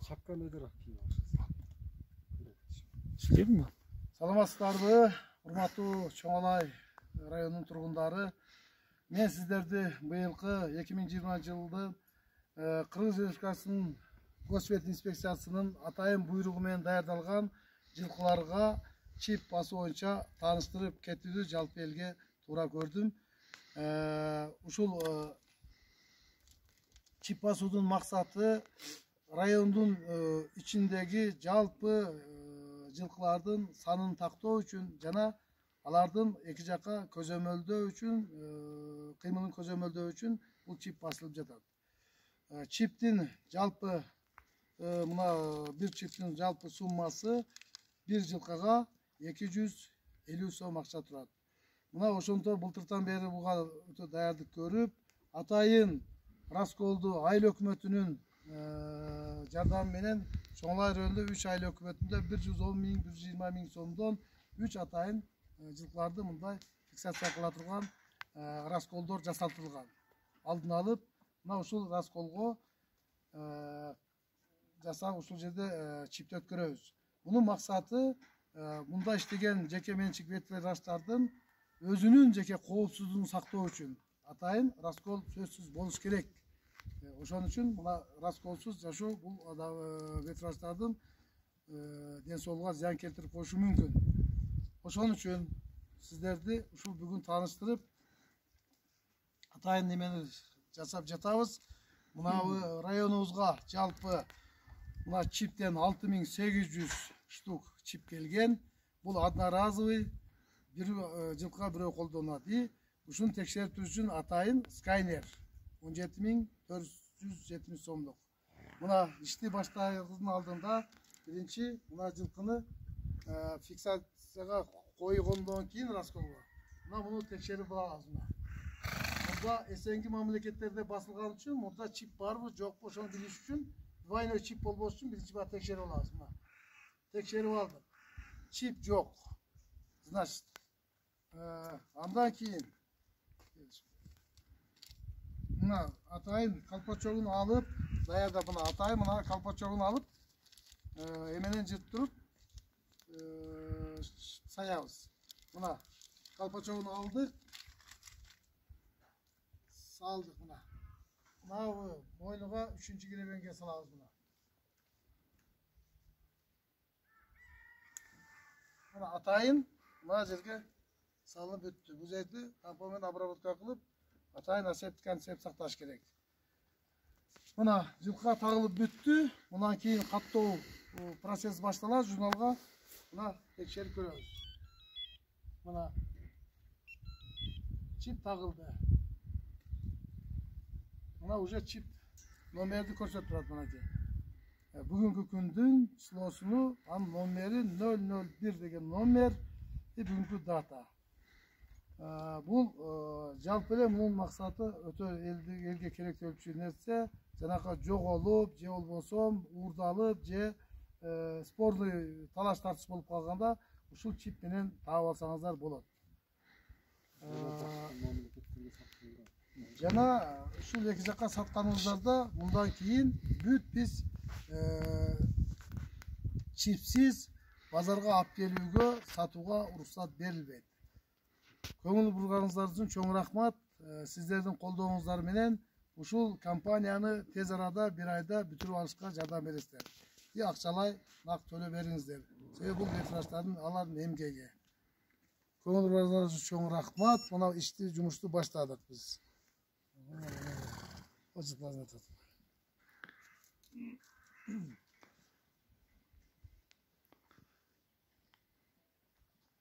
Шапка недер кийип Sürdün Саламатсыздарбы, урматтуу Чоңалай районунун тургундары. Мен сиздерди быйылкы 2020 жылдын Кыргыз Республикасынын Госвет инспекциясынын атайын буйругу менен даярдалган жылкыларга чип басуу боюнча тааныштырып кетүүнү жалпы элге туура көрдүм. Ушул чип басуунун максаты райондун ичиндеги жалпы жылкылардын санын тактоо үчүн жана алардын эки жакка көзөмөлдөө үчүн, кыймылын көзөмөлдөө үчүн бул чип басылып жатат. Чиптин жалпы мына бир чиптин жалпы суммасы бир жылкыга 250 сом акча турат. Мына ошондо былтыртан бери буга өтө даярдык көрүп, атайын расколду айыл өкмөтүнүн жардамы менен Чоңалай районунда 3 айыл өкмөтүндө 110 миң, 120 миң сомдон 3 атайын жылкыларды мындай фиксация кыла турган расколдор жасалтылган. Алдын алып, мына ушул расколго жасап ушул жерде чипти өткөрөбүз. Мунун максаты мында иштеген жеке менчик ветеринарлардын өзүнүн жеке коопсуздугун сактоо үчүн атайын раскол сөзсүз болуш керек. Ошон үчүн мына расколсуз жашоо бул ветеринарлардын ден соолугуна зыян келтирип коюшу мүмкүн. Ошон үчүн сиздерди ушул бүгүн тааныштырып, атайын немени жасап жатабыз. Мына районубузга жалпы мына чиптен 6800 штук чип келген. Бул одноразовый, бир жылкыга бирөө колдонулат. Ушуну текшерип туруу үчүн атайын скайнер 17.470 сомдук. Мына ишти баштаардын алдында биринчи мына жылкыны фиксацияга койгондон кийин расколго мына муну текшерип алабыз. Мында эсенки мамлекеттерде басылган үчүн мында чип барбы жокпу ошону билиш үчүн двойной чип болбош үчүн биринчи бара текшерип алабыз. Мына текшерип алдык. Чип жок. Значит, андан кийин мына атайын колпачогун алып, даярдап мына атайын мына колпачогун алып, эменен жырттырып саябыз. Мына колпачогун алдык, салдык мына. Мына мойнуга 3-чү гребенге салабыз мына. Мына атайын мына жерге салынып бүттү. Бул жерди тампонмен обработка кылып, атайын асептик антисептик сакташ керек. Мына жылкыга тагылып бүттү. Мындан кийин каттоо процесс башталат. Журналга мына текшерип көрөбүз. Мына чип тагылды. Мына уже чип номерди көрсөтүп турат мынакей. Бүгүнкү күндүн числосуну номери 001 деген номер бүгүнкү дата. Бул жалпы эле мунун максаты өтө элге керектелүүчү нерсе, жанакы жоголуп, же болбосо уурдалып, же спорлы талаш тартыш болуп калганда ушул чип менен таап алсаңыздар болот. Жана ушул эки жакка сатканыбыздарда мындан кийин бүт биз чипсиз базарга алып келүүгө, сатууга уруксат берилбейт. Көңүл бурганыңыздар үчүн чоң рахмат. Сиздердин колдооңуздар менен ушул компанияны тез арада бир айда бүтүрүп алышка жардам бересиздер. Акчалай нак төлөп бериңиздер. Себеби бул ветеринарлардын алардын эмгеги. Көңүл бурганыңыздар үчүн чоң рахмат. Мына ишти жумушту баштадык биз. Ожукларына